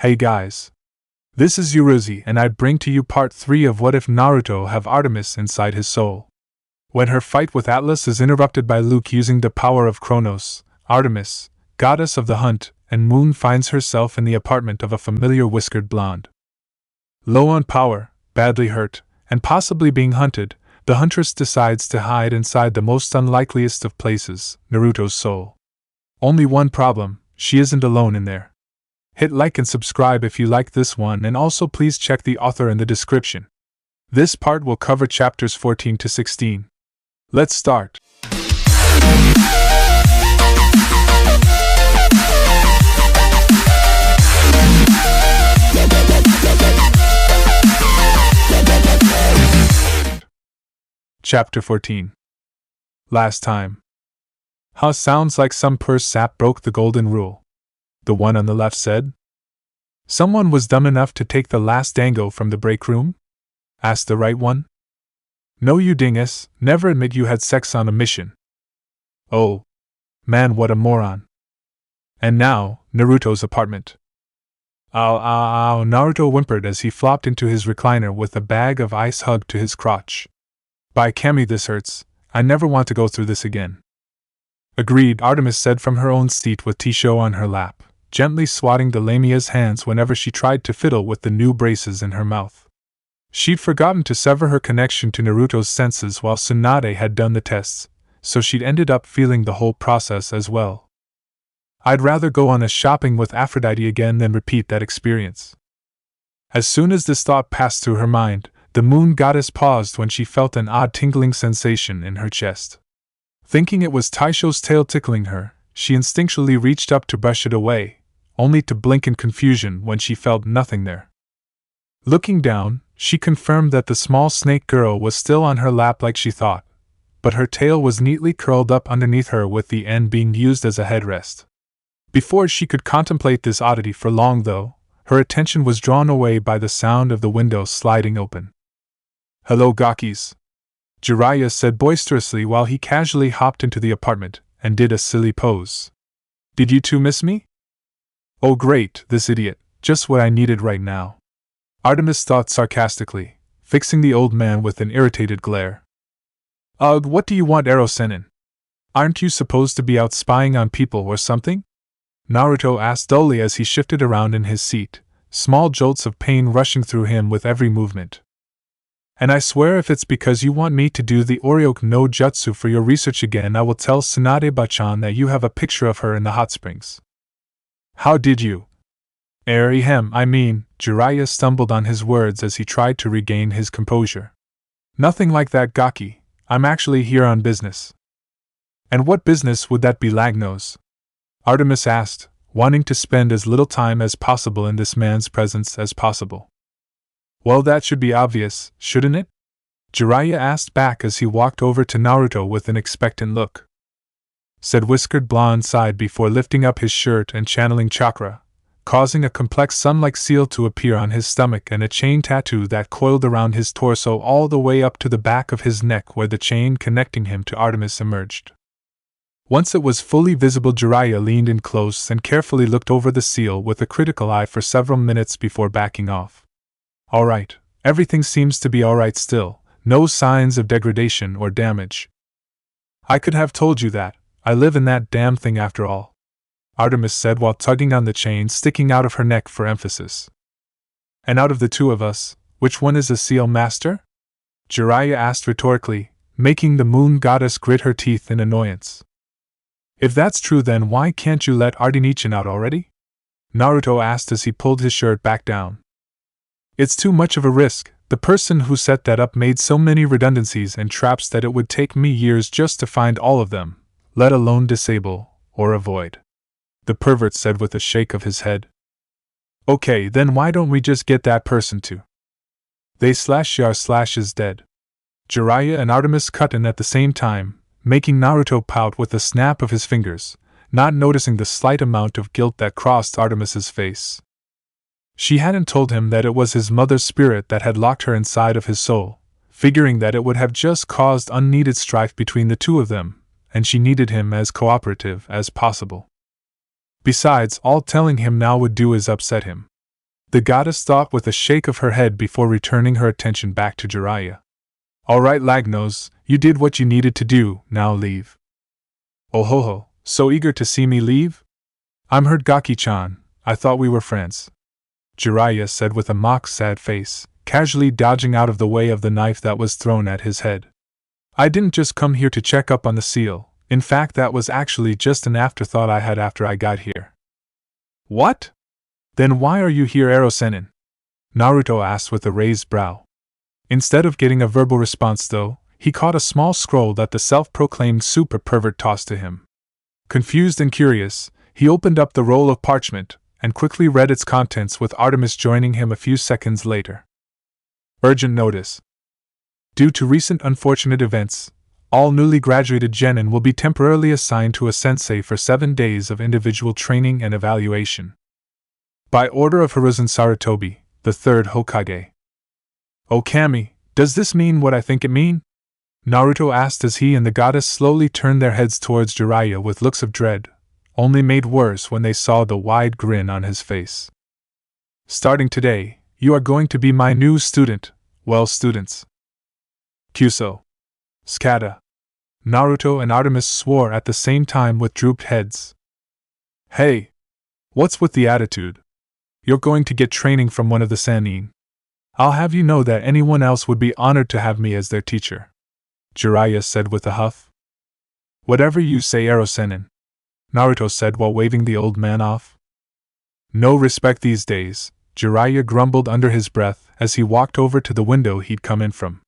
Hey guys. This is Yuruzi and I bring to you part 3 of What If Naruto Have Artemis Inside His Soul. When her fight with Atlas is interrupted by Luke using the power of Kronos, Artemis, goddess of the hunt and moon, finds herself in the apartment of a familiar whiskered blonde. Low on power, badly hurt, and possibly being hunted, the huntress decides to hide inside the most unlikeliest of places, Naruto's soul. Only one problem, she isn't alone in there. Hit like and subscribe if you like this one, and also please check the author in the description. This part will cover chapters 14 to 16. Let's start. Chapter 14. Last time. Huh, sounds like some purse sap broke the golden rule. The one on the left said. Someone was dumb enough to take the last dango from the break room? Asked the right one. No, you dingus, never admit you had sex on a mission. Oh. Man, what a moron. And now, Naruto's apartment. Ow, Naruto whimpered as he flopped into his recliner with a bag of ice hugged to his crotch. By Kami, this hurts. I never want to go through this again. Agreed, Artemis said from her own seat with Tisho on her lap, gently swatting the Lamia's hands whenever she tried to fiddle with the new braces in her mouth. She'd forgotten to sever her connection to Naruto's senses while Tsunade had done the tests, so she'd ended up feeling the whole process as well. I'd rather go on a shopping with Aphrodite again than repeat that experience. As soon as this thought passed through her mind, the moon goddess paused when she felt an odd tingling sensation in her chest. Thinking it was Taisho's tail tickling her, she instinctually reached up to brush it away, only to blink in confusion when she felt nothing there. Looking down, she confirmed that the small snake girl was still on her lap like she thought, but her tail was neatly curled up underneath her with the end being used as a headrest. Before she could contemplate this oddity for long though, her attention was drawn away by the sound of the window sliding open. Hello Gakis, Jiraiya said boisterously while he casually hopped into the apartment and did a silly pose. Did you two miss me? Oh great, this idiot, just what I needed right now. Artemis thought sarcastically, fixing the old man with an irritated glare. Ugh, what do you want, Ero-sennin? Aren't you supposed to be out spying on people or something? Naruto asked dully as he shifted around in his seat, small jolts of pain rushing through him with every movement. And I swear if it's because you want me to do the Oryoke no Jutsu for your research again, I will tell Tsunade-bachan that you have a picture of her in the hot springs. How did you? Jiraiya stumbled on his words as he tried to regain his composure. Nothing like that, Gaki. I'm actually here on business. And what business would that be, Lagnose? Artemis asked, wanting to spend as little time as possible in this man's presence as possible. Well, that should be obvious, shouldn't it? Jiraiya asked back as he walked over to Naruto with an expectant look. Said whiskered blonde sighed before lifting up his shirt and channeling chakra, causing a complex sun-like seal to appear on his stomach and a chain tattoo that coiled around his torso all the way up to the back of his neck where the chain connecting him to Artemis emerged. Once it was fully visible, Jiraiya leaned in close and carefully looked over the seal with a critical eye for several minutes before backing off. Alright, everything seems to be alright still, no signs of degradation or damage. I could have told you that, I live in that damn thing after all, Artemis said while tugging on the chain sticking out of her neck for emphasis. And out of the two of us, which one is a seal master? Jiraiya asked rhetorically, making the moon goddess grit her teeth in annoyance. If that's true, then why can't you let Artemis out already? Naruto asked as he pulled his shirt back down. It's too much of a risk. The person who set that up made so many redundancies and traps that it would take me years just to find all of them, let alone disable or avoid. The pervert said with a shake of his head. Okay, then why don't we just get that person to? They/is dead. Jiraiya and Artemis cut in at the same time, making Naruto pout with a snap of his fingers, not noticing the slight amount of guilt that crossed Artemis's face. She hadn't told him that it was his mother's spirit that had locked her inside of his soul, figuring that it would have just caused unneeded strife between the two of them, and she needed him as cooperative as possible. Besides, all telling him now would do is upset him. The goddess thought with a shake of her head before returning her attention back to Jiraiya. Alright, Lagnose, you did what you needed to do, now leave. Oh ho ho, so eager to see me leave? I'm hurt, Gaki-chan, I thought we were friends. Jiraiya said with a mock sad face, casually dodging out of the way of the knife that was thrown at his head. I didn't just come here to check up on the seal, in fact that was actually just an afterthought I had after I got here. What? Then why are you here, Ero-sennin? Naruto asked with a raised brow. Instead of getting a verbal response though, he caught a small scroll that the self-proclaimed super pervert tossed to him. Confused and curious, he opened up the roll of parchment, and quickly read its contents with Artemis joining him a few seconds later. Urgent notice. Due to recent unfortunate events, all newly graduated genin will be temporarily assigned to a sensei for 7 days of individual training and evaluation. By order of Hiruzen Sarutobi, the third Hokage. Oh Kami, does this mean what I think it mean? Naruto asked as he and the goddess slowly turned their heads towards Jiraiya with looks of dread, only made worse when they saw the wide grin on his face. Starting today, you are going to be my new student, well students. Kyuso. Skata. Naruto and Artemis swore at the same time with drooped heads. Hey! What's with the attitude? You're going to get training from one of the Sannin. I'll have you know that anyone else would be honored to have me as their teacher. Jiraiya said with a huff. Whatever you say, Ero-sennin, Naruto said while waving the old man off. No respect these days, Jiraiya grumbled under his breath as he walked over to the window he'd come in from.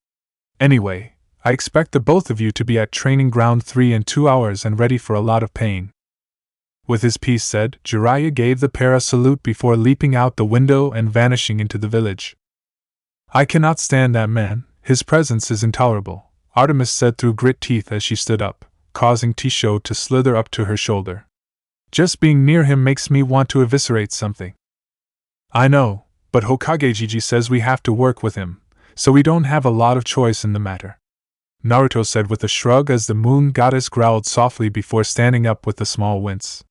Anyway, I expect the both of you to be at training ground 3 in 2 hours and ready for a lot of pain. With his piece said, Jiraiya gave the pair a salute before leaping out the window and vanishing into the village. I cannot stand that man, his presence is intolerable, Artemis said through grit teeth as she stood up, causing Tisho to slither up to her shoulder. Just being near him makes me want to eviscerate something. I know, but Hokage Gigi says we have to work with him, so we don't have a lot of choice in the matter. Naruto said with a shrug as the moon goddess growled softly before standing up with a small wince.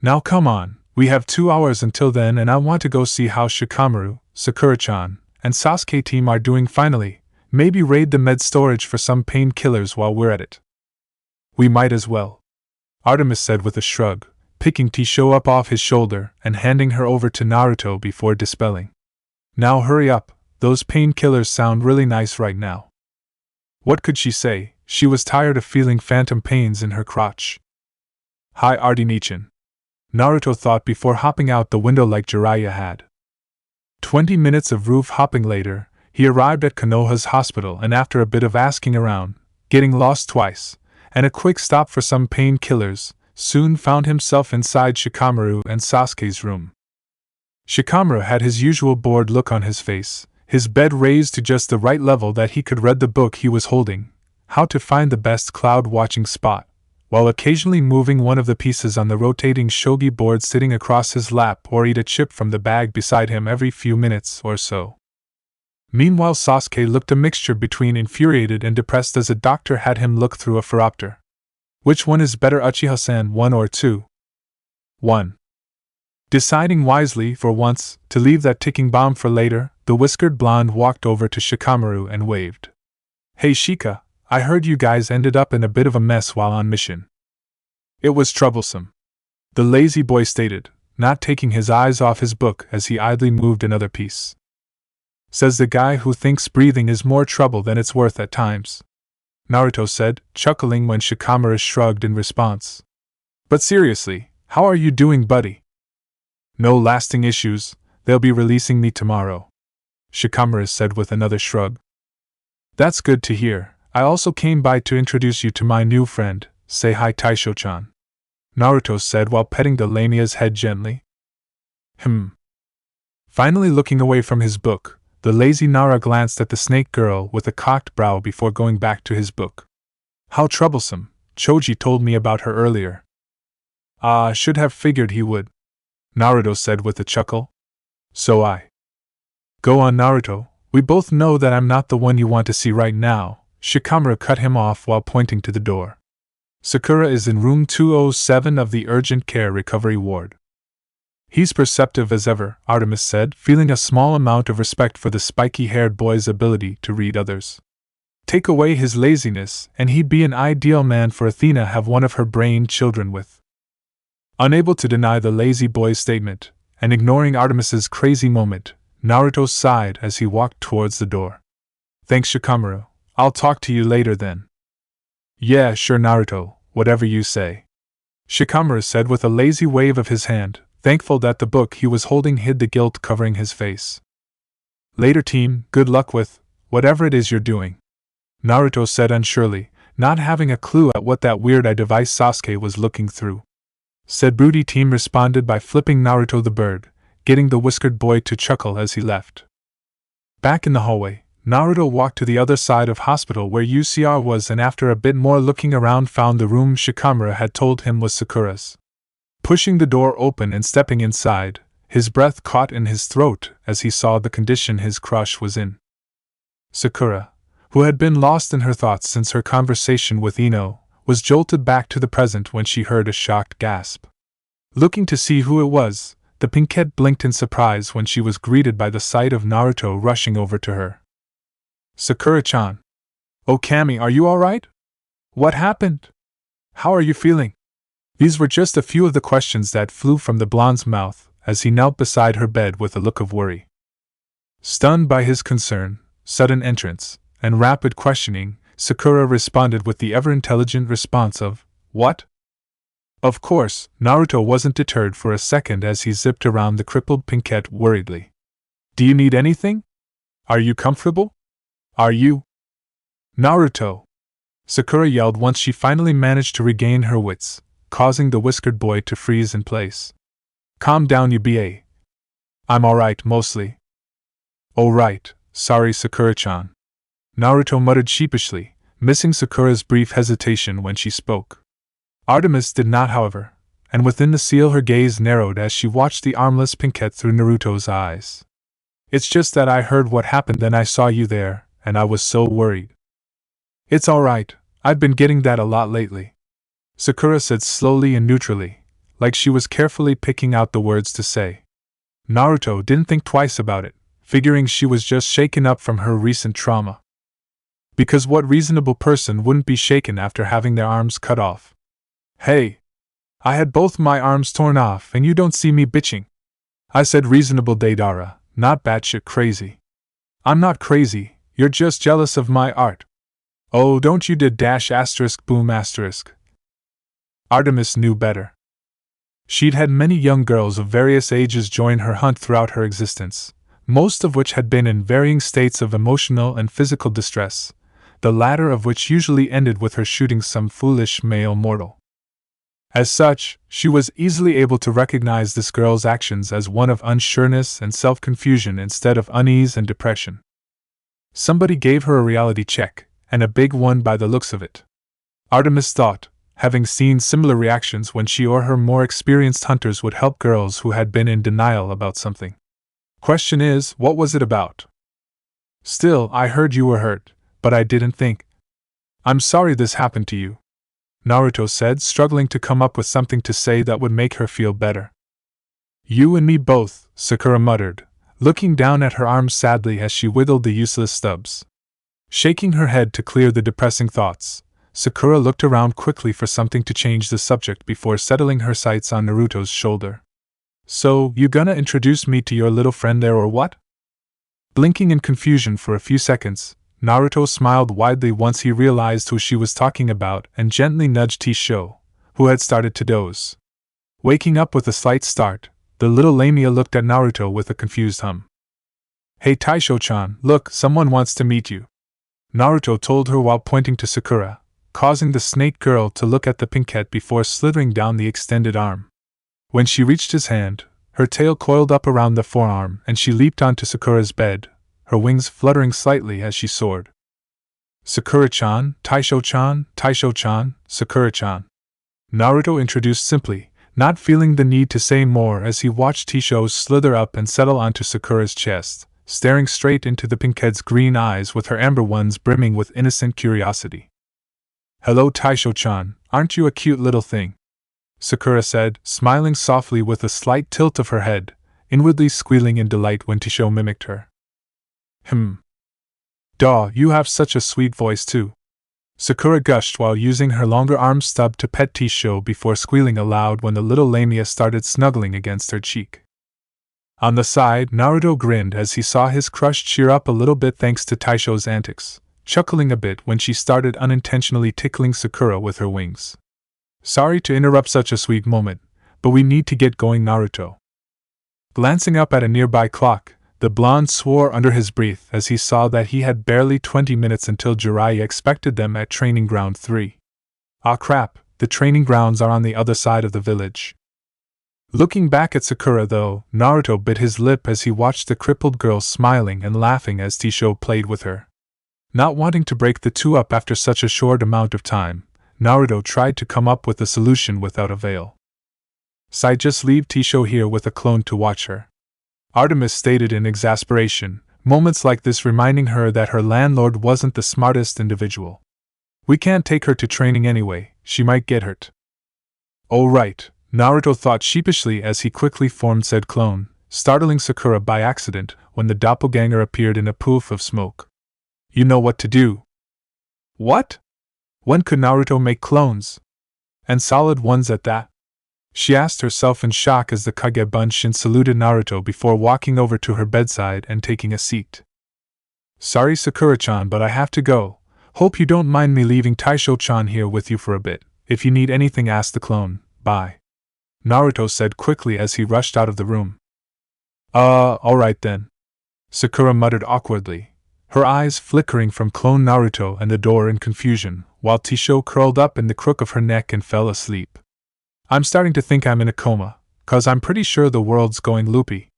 Now come on, we have 2 hours until then and I want to go see how Shikamaru, Sakura-chan, and Sasuke team are doing finally, maybe raid the med storage for some painkillers while we're at it. We might as well, Artemis said with a shrug, picking Tisho up off his shoulder and handing her over to Naruto before dispelling. Now hurry up, those painkillers sound really nice right now. What could she say? She was tired of feeling phantom pains in her crotch. Hi Artie-nichan, Naruto thought before hopping out the window like Jiraiya had. 20 minutes of roof hopping later, he arrived at Konoha's hospital and after a bit of asking around, getting lost twice, and a quick stop for some painkillers, soon found himself inside Shikamaru and Sasuke's room. Shikamaru had his usual bored look on his face, his bed raised to just the right level that he could read the book he was holding, How to Find the Best Cloud-Watching Spot, while occasionally moving one of the pieces on the rotating shogi board sitting across his lap or eat a chip from the bag beside him every few minutes or so. Meanwhile Sasuke looked a mixture between infuriated and depressed as a doctor had him look through a phoropter. Which one is better, Uchiha-san, 1 or 2? 1. Deciding wisely, for once, to leave that ticking bomb for later, the whiskered blonde walked over to Shikamaru and waved. Hey Shika, I heard you guys ended up in a bit of a mess while on mission. It was troublesome, the lazy boy stated, not taking his eyes off his book as he idly moved another piece. Says the guy who thinks breathing is more trouble than it's worth at times, Naruto said, chuckling when Shikamaru shrugged in response. But seriously, how are you doing, buddy? No lasting issues, they'll be releasing me tomorrow, Shikamaru said with another shrug. That's good to hear. I also came by to introduce you to my new friend, say hi Taisho-chan, Naruto said while petting the lamia's head gently. Finally looking away from his book, the lazy Nara glanced at the snake girl with a cocked brow before going back to his book. How troublesome, Choji told me about her earlier. Should have figured he would, Naruto said with a chuckle. So I. Go on Naruto, we both know that I'm not the one you want to see right now, Shikamaru cut him off while pointing to the door. Sakura is in room 207 of the urgent care recovery ward. He's perceptive as ever, Artemis said, feeling a small amount of respect for the spiky-haired boy's ability to read others. Take away his laziness, and he'd be an ideal man for Athena have one of her brain children with. Unable to deny the lazy boy's statement, and ignoring Artemis's crazy moment, Naruto sighed as he walked towards the door. Thanks, Shikamaru. I'll talk to you later then. Yeah, sure, Naruto, whatever you say. Shikamaru said with a lazy wave of his hand, thankful that the book he was holding hid the guilt covering his face. Later, team, good luck with whatever it is you're doing, Naruto said unsurely, not having a clue at what that weird-eye device Sasuke was looking through. Said broody team responded by flipping Naruto the bird, getting the whiskered boy to chuckle as he left. Back in the hallway, Naruto walked to the other side of hospital where UCR was and after a bit more looking around found the room Shikamaru had told him was Sakura's. Pushing the door open and stepping inside, his breath caught in his throat as he saw the condition his crush was in. Sakura, who had been lost in her thoughts since her conversation with Ino, was jolted back to the present when she heard a shocked gasp. Looking to see who it was, the pinkette blinked in surprise when she was greeted by the sight of Naruto rushing over to her. Sakura-chan. Oh, Kami, are you alright? What happened? How are you feeling? These were just a few of the questions that flew from the blonde's mouth as he knelt beside her bed with a look of worry. Stunned by his concern, sudden entrance, and rapid questioning, Sakura responded with the ever-intelligent response of, "What?" Of course, Naruto wasn't deterred for a second as he zipped around the crippled pinkette worriedly. Do you need anything? Are you comfortable? Are you? Naruto! Sakura yelled once she finally managed to regain her wits, causing the whiskered boy to freeze in place. Calm down, you ba. I'm alright, mostly. Oh right, sorry Sakura-chan. Naruto muttered sheepishly, missing Sakura's brief hesitation when she spoke. Artemis did not, however, and within the seal her gaze narrowed as she watched the armless pinkette through Naruto's eyes. It's just that I heard what happened then I saw you there, and I was so worried. It's alright, I've been getting that a lot lately. Sakura said slowly and neutrally, like she was carefully picking out the words to say. Naruto didn't think twice about it, figuring she was just shaken up from her recent trauma. Because what reasonable person wouldn't be shaken after having their arms cut off? Hey! I had both my arms torn off and you don't see me bitching. I said reasonable Deidara, not batshit crazy. I'm not crazy, you're just jealous of my art. Oh, don't you did dash asterisk boom asterisk. Artemis knew better. She'd had many young girls of various ages join her hunt throughout her existence, most of which had been in varying states of emotional and physical distress, the latter of which usually ended with her shooting some foolish male mortal. As such, she was easily able to recognize this girl's actions as one of unsureness and self-confusion instead of unease and depression. Somebody gave her a reality check, and a big one by the looks of it. Artemis thought, having seen similar reactions when she or her more experienced hunters would help girls who had been in denial about something. Question is, what was it about? Still, I heard you were hurt, but I didn't think. I'm sorry this happened to you, Naruto said, struggling to come up with something to say that would make her feel better. You and me both, Sakura muttered, looking down at her arms sadly as she wiggled the useless stubs. Shaking her head to clear the depressing thoughts, Sakura looked around quickly for something to change the subject before settling her sights on Naruto's shoulder. So, you gonna introduce me to your little friend there or what? Blinking in confusion for a few seconds, Naruto smiled widely once he realized who she was talking about and gently nudged Tisho, who had started to doze. Waking up with a slight start, the little Lamia looked at Naruto with a confused hum. Hey Taisho-chan, look, someone wants to meet you, Naruto told her while pointing to Sakura, causing the snake girl to look at the pinkette before slithering down the extended arm. When she reached his hand, her tail coiled up around the forearm and she leaped onto Sakura's bed, her wings fluttering slightly as she soared. Sakura-chan, Taisho-chan, Taisho-chan, Sakura-chan. Naruto introduced simply, not feeling the need to say more as he watched Tisho slither up and settle onto Sakura's chest, staring straight into the pinkette's green eyes with her amber ones brimming with innocent curiosity. Hello Taisho-chan, aren't you a cute little thing? Sakura said, smiling softly with a slight tilt of her head, inwardly squealing in delight when Tisho mimicked her. Daw, you have such a sweet voice too. Sakura gushed while using her longer arm stub to pet Tisho before squealing aloud when the little lamia started snuggling against her cheek. On the side, Naruto grinned as he saw his crush cheer up a little bit thanks to Taisho's antics, chuckling a bit when she started unintentionally tickling Sakura with her wings. Sorry to interrupt such a sweet moment, but we need to get going, Naruto. Glancing up at a nearby clock, the blonde swore under his breath as he saw that he had barely 20 minutes until Jiraiya expected them at Training Ground 3. Ah crap, the training grounds are on the other side of the village. Looking back at Sakura though, Naruto bit his lip as he watched the crippled girl smiling and laughing as Tisho played with her. Not wanting to break the two up after such a short amount of time, Naruto tried to come up with a solution without avail. "Sai, just leave Tisho here with a clone to watch her," Artemis stated in exasperation, moments like this reminding her that her landlord wasn't the smartest individual. "We can't take her to training anyway, she might get hurt." "Oh right," Naruto thought sheepishly as he quickly formed said clone, startling Sakura by accident when the doppelganger appeared in a poof of smoke. "You know what to do." "What? When could Naruto make clones? And solid ones at that?" she asked herself in shock as the Kage Bunshin saluted Naruto before walking over to her bedside and taking a seat. "Sorry Sakura-chan, but I have to go. Hope you don't mind me leaving Taisho-chan here with you for a bit. If you need anything, ask the clone. Bye," Naruto said quickly as he rushed out of the room. Alright then," Sakura muttered awkwardly, her eyes flickering from clone Naruto and the door in confusion, while Tisho curled up in the crook of her neck and fell asleep. "I'm starting to think I'm in a coma, 'cause I'm pretty sure the world's going loopy."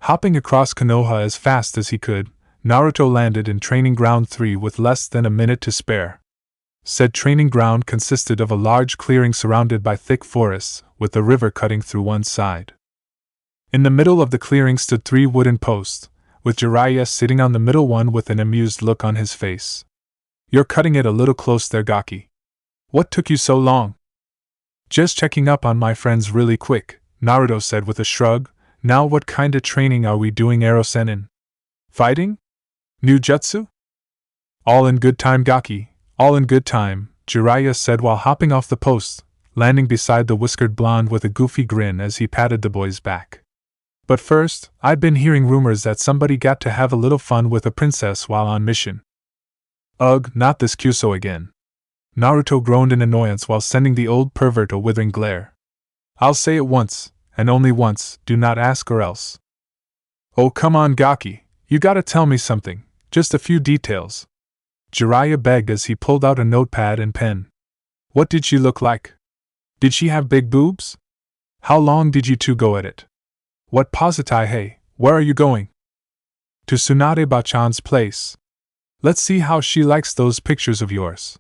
Hopping across Konoha as fast as he could, Naruto landed in Training Ground 3 with less than a minute to spare. Said training ground consisted of a large clearing surrounded by thick forests, with the river cutting through one side. In the middle of the clearing stood 3 wooden posts, with Jiraiya sitting on the middle one with an amused look on his face. "You're cutting it a little close there, Gaki. What took you so long?" "Just checking up on my friends really quick," Naruto said with a shrug. "Now what kinda training are we doing, Erosen? Fighting? New jutsu?" "All in good time, Gaki, all in good time," Jiraiya said while hopping off the post, landing beside the whiskered blonde with a goofy grin as he patted the boy's back. "But first, I've been hearing rumors that somebody got to have a little fun with a princess while on mission." "Ugh, not this Kyuso again." Naruto groaned in annoyance while sending the old pervert a withering glare. "I'll say it once, and only once, do not ask or else." "Oh come on Gaki, you gotta tell me something, just a few details," Jiraiya begged as he pulled out a notepad and pen. "What did she look like? Did she have big boobs? How long did you two go at it? What positai hey, where are you going?" "To Tsunade-bachan's place. Let's see how she likes those pictures of yours,"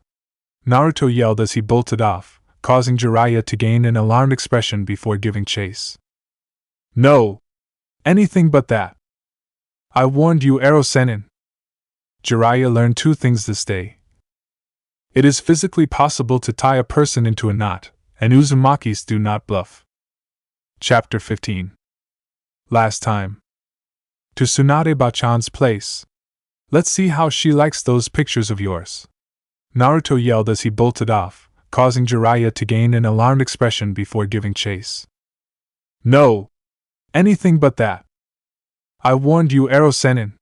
Naruto yelled as he bolted off, causing Jiraiya to gain an alarmed expression before giving chase. "No! Anything but that! I warned you, Erosenin." Jiraiya learned 2 things this day. It is physically possible to tie a person into a knot, and Uzumakis do not bluff. Chapter 15. Last time. To Tsunade-bachan's place. Let's see how she likes those pictures of yours, Naruto yelled as he bolted off, causing Jiraiya to gain an alarmed expression before giving chase. "No! Anything but that! I warned you, Erosenin."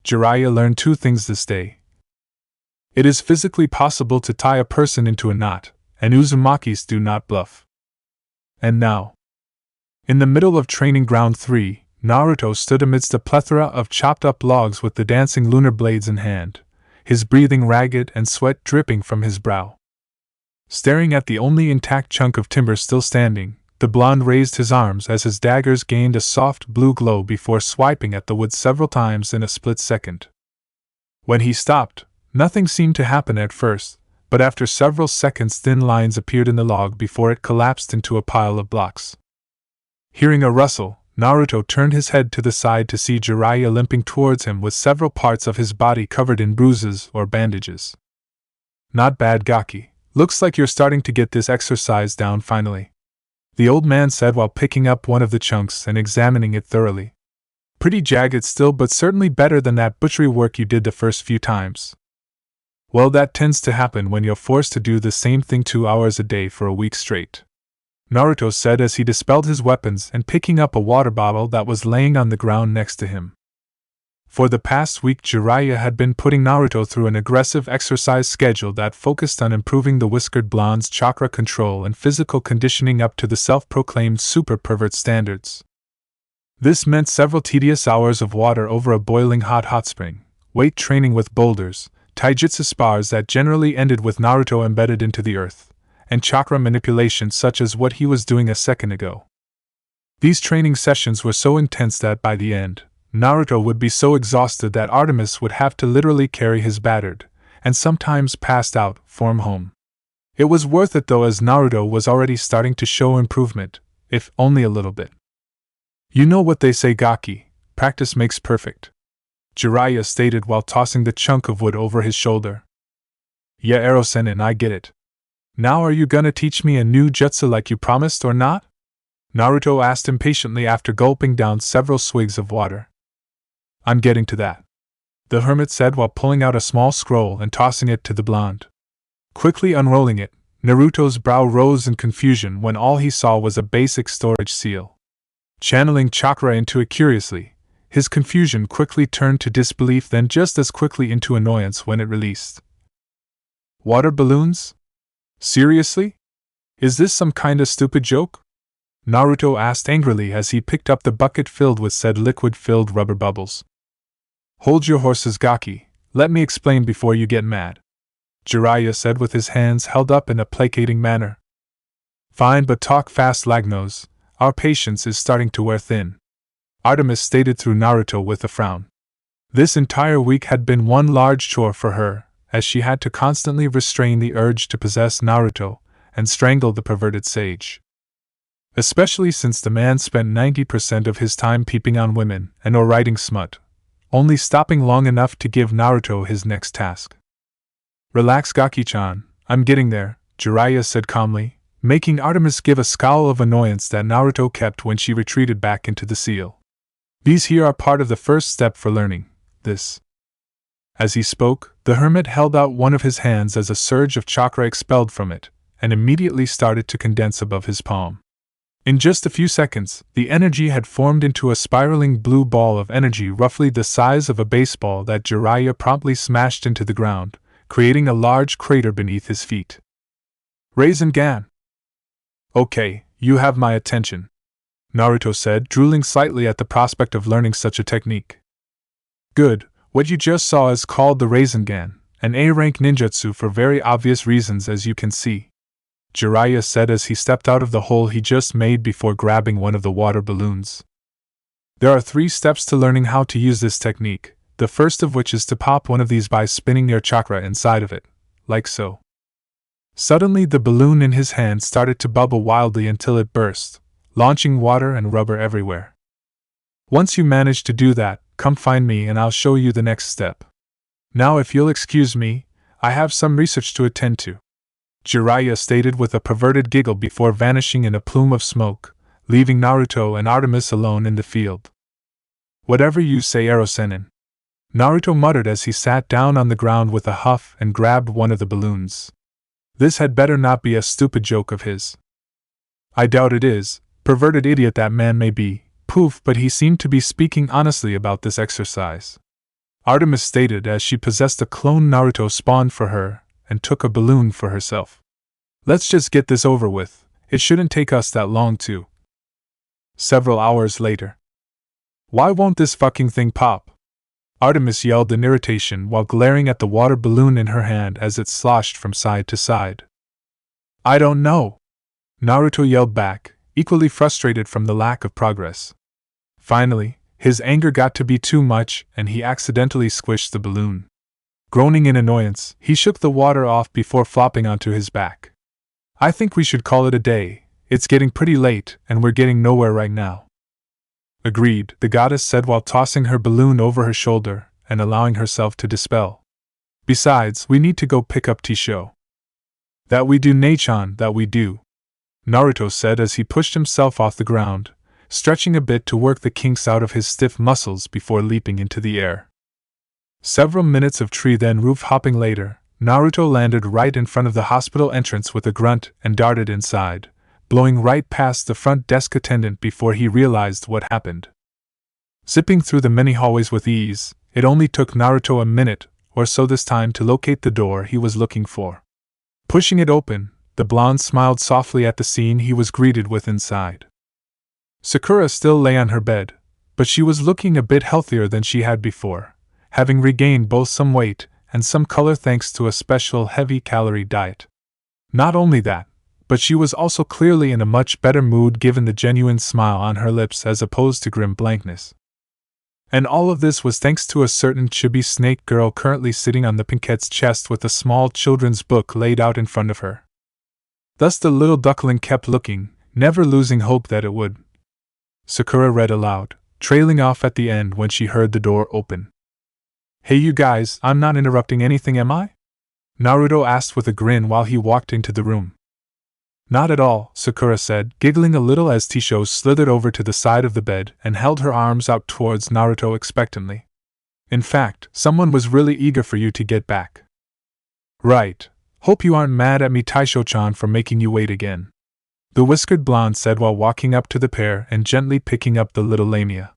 Jiraiya learned 2 things this day. It is physically possible to tie a person into a knot, and Uzumakis do not bluff. And now. In the middle of Training Ground 3, Naruto stood amidst a plethora of chopped-up logs with the dancing lunar blades in hand, his breathing ragged and sweat dripping from his brow. Staring at the only intact chunk of timber still standing, the blonde raised his arms as his daggers gained a soft blue glow before swiping at the wood several times in a split second. When he stopped, nothing seemed to happen at first, but after several seconds thin lines appeared in the log before it collapsed into a pile of blocks. Hearing a rustle, Naruto turned his head to the side to see Jiraiya limping towards him with several parts of his body covered in bruises or bandages. "Not bad, Gaki. Looks like you're starting to get this exercise down finally, the old man said while picking up one of the chunks and examining it thoroughly. Pretty jagged still, but certainly better than that butchery work you did the first few times. Well, that tends to happen when you're forced to do the same thing 2 hours a day for a week straight, Naruto said as he dispelled his weapons and picking up a water bottle that was laying on the ground next to him. For the past week, Jiraiya had been putting Naruto through an aggressive exercise schedule that focused on improving the whiskered blonde's chakra control and physical conditioning up to the self-proclaimed super pervert standards. This meant several tedious hours of water over a boiling hot spring, weight training with boulders, taijutsu spars that generally ended with Naruto embedded into the earth, and chakra manipulation such as what he was doing a second ago. These training sessions were so intense that by the end, Naruto would be so exhausted that Artemis would have to literally carry his battered, and sometimes passed out, form home. It was worth it though, as Naruto was already starting to show improvement, if only a little bit. You know what they say, Gaki, practice makes perfect, Jiraiya stated while tossing the chunk of wood over his shoulder. Yeah, Ero-sennin, I get it. Now are you gonna teach me a new jutsu like you promised or not? Naruto asked impatiently after gulping down several swigs of water. I'm getting to that, the hermit said while pulling out a small scroll and tossing it to the blonde. Quickly unrolling it, Naruto's brow rose in confusion when all he saw was a basic storage seal. Channeling chakra into it curiously, his confusion quickly turned to disbelief, then just as quickly into annoyance when it released. Water balloons? Seriously? Is this some kinda stupid joke? Naruto asked angrily as he picked up the bucket filled with said liquid-filled rubber bubbles. Hold your horses, Gaki, let me explain before you get mad, Jiraiya said with his hands held up in a placating manner. Fine, but talk fast, Lagnose, our patience is starting to wear thin, Artemis stated through Naruto with a frown. This entire week had been one large chore for her, as she had to constantly restrain the urge to possess Naruto and strangle the perverted sage. Especially since the man spent 90% of his time peeping on women and or writing smut, only stopping long enough to give Naruto his next task. Relax, Gaki-chan, I'm getting there, Jiraiya said calmly, making Artemis give a scowl of annoyance that Naruto kept when she retreated back into the seal. These here are part of the first step for learning this. As he spoke, the hermit held out one of his hands as a surge of chakra expelled from it, and immediately started to condense above his palm. In just a few seconds, the energy had formed into a spiraling blue ball of energy roughly the size of a baseball that Jiraiya promptly smashed into the ground, creating a large crater beneath his feet. Rasengan! Okay, you have my attention, Naruto said, drooling slightly at the prospect of learning such a technique. Good, what you just saw is called the Rasengan, an A-rank ninjutsu for very obvious reasons, as you can see, Jiraiya said as he stepped out of the hole he just made before grabbing one of the water balloons. There are 3 steps to learning how to use this technique, the first of which is to pop one of these by spinning your chakra inside of it, like so. Suddenly the balloon in his hand started to bubble wildly until it burst, launching water and rubber everywhere. Once you manage to do that, come find me and I'll show you the next step. Now if you'll excuse me, I have some research to attend to, Jiraiya stated with a perverted giggle before vanishing in a plume of smoke, leaving Naruto and Artemis alone in the field. Whatever you say, Ero-sennin, Naruto muttered as he sat down on the ground with a huff and grabbed one of the balloons. This had better not be a stupid joke of his. I doubt it is, perverted idiot that man may be, poof, but he seemed to be speaking honestly about this exercise, Artemis stated as she possessed a clone Naruto spawned for her and took a balloon for herself. Let's just get this over with, it shouldn't take us that long too. Several hours later. Why won't this fucking thing pop? Artemis yelled in irritation while glaring at the water balloon in her hand as it sloshed from side to side. I don't know, Naruto yelled back, equally frustrated from the lack of progress. Finally, his anger got to be too much and he accidentally squished the balloon. Groaning in annoyance, he shook the water off before flopping onto his back. I think we should call it a day, it's getting pretty late and we're getting nowhere right now. Agreed, the goddess said while tossing her balloon over her shoulder and allowing herself to dispel. Besides, we need to go pick up Tisho. That we do, Nei-chan, that we do, Naruto said as he pushed himself off the ground, stretching a bit to work the kinks out of his stiff muscles before leaping into the air. Several minutes of tree then roof hopping later, Naruto landed right in front of the hospital entrance with a grunt and darted inside, blowing right past the front desk attendant before he realized what happened. Zipping through the many hallways with ease, it only took Naruto a minute or so this time to locate the door he was looking for. Pushing it open, the blonde smiled softly at the scene he was greeted with inside. Sakura still lay on her bed, but she was looking a bit healthier than she had before, having regained both some weight and some color thanks to a special heavy-calorie diet. Not only that, but she was also clearly in a much better mood given the genuine smile on her lips as opposed to grim blankness. And all of this was thanks to a certain chibi snake girl currently sitting on the Pinkette's chest with a small children's book laid out in front of her. Thus the little duckling kept looking, never losing hope that it would. Sakura read aloud, trailing off at the end when she heard the door open. Hey you guys, I'm not interrupting anything, am I? Naruto asked with a grin while he walked into the room. Not at all, Sakura said, giggling a little as Tisho slithered over to the side of the bed and held her arms out towards Naruto expectantly. In fact, someone was really eager for you to get back. Right. Hope you aren't mad at me, Taisho-chan, for making you wait again, the whiskered blonde said while walking up to the pair and gently picking up the little Lamia.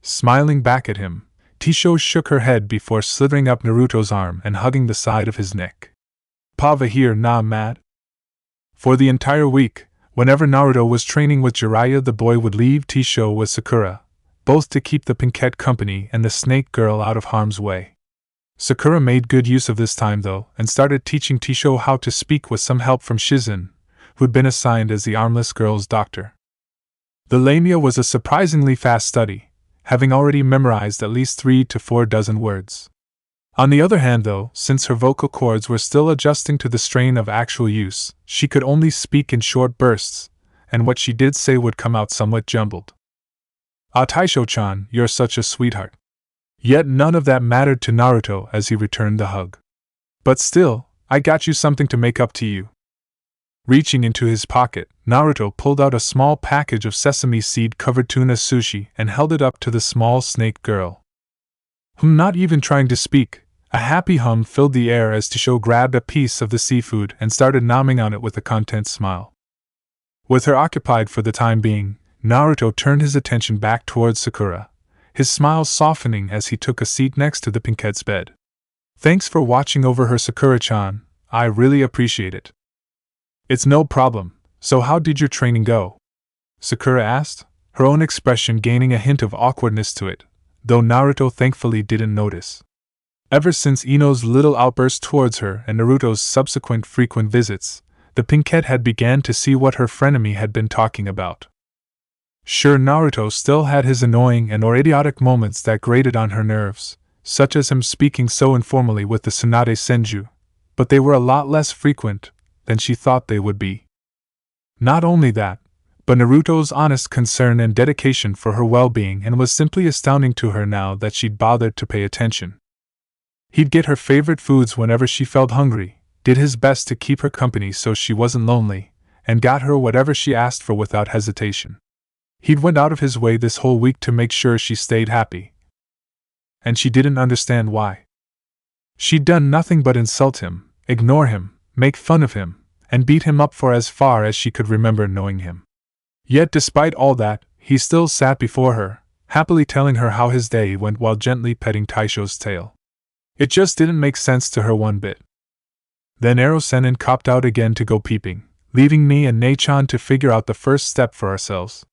Smiling back at him, Tisho shook her head before slithering up Naruto's arm and hugging the side of his neck. Pava here, nah mad? For the entire week, whenever Naruto was training with Jiraiya, the boy would leave Tisho with Sakura, both to keep the Pinkette company and the snake girl out of harm's way. Sakura made good use of this time though, and started teaching Tisho how to speak with some help from Shizen, who'd been assigned as the armless girl's doctor. The Lamia was a surprisingly fast study, having already memorized at least 3 to 4 dozen words. On the other hand though, since her vocal cords were still adjusting to the strain of actual use, she could only speak in short bursts, and what she did say would come out somewhat jumbled. Ah, Taisho-chan, you're such a sweetheart. Yet none of that mattered to Naruto as he returned the hug. But still, I got you something to make up to you. Reaching into his pocket, Naruto pulled out a small package of sesame seed-covered tuna sushi and held it up to the small snake girl. Not even trying to speak, a happy hum filled the air as Tisho grabbed a piece of the seafood and started nomming on it with a content smile. With her occupied for the time being, Naruto turned his attention back towards Sakura, his smile softening as he took a seat next to the Pinkette's bed. Thanks for watching over her, Sakura-chan, I really appreciate it. It's no problem, so how did your training go? Sakura asked, her own expression gaining a hint of awkwardness to it, though Naruto thankfully didn't notice. Ever since Ino's little outburst towards her and Naruto's subsequent frequent visits, the Pinkette had began to see what her frenemy had been talking about. Sure, Naruto still had his annoying and or idiotic moments that grated on her nerves, such as him speaking so informally with the Tsunade Senju, but they were a lot less frequent than she thought they would be. Not only that, but Naruto's honest concern and dedication for her well-being and was simply astounding to her now that she'd bothered to pay attention. He'd get her favorite foods whenever she felt hungry, did his best to keep her company so she wasn't lonely, and got her whatever she asked for without hesitation. He'd went out of his way this whole week to make sure she stayed happy. And she didn't understand why. She'd done nothing but insult him, ignore him, make fun of him, and beat him up for as far as she could remember knowing him. Yet despite all that, he still sat before her, happily telling her how his day went while gently petting Taisho's tail. It just didn't make sense to her one bit. Then Ero-sennin copped out again to go peeping, leaving me and Nei-chan to figure out the first step for ourselves,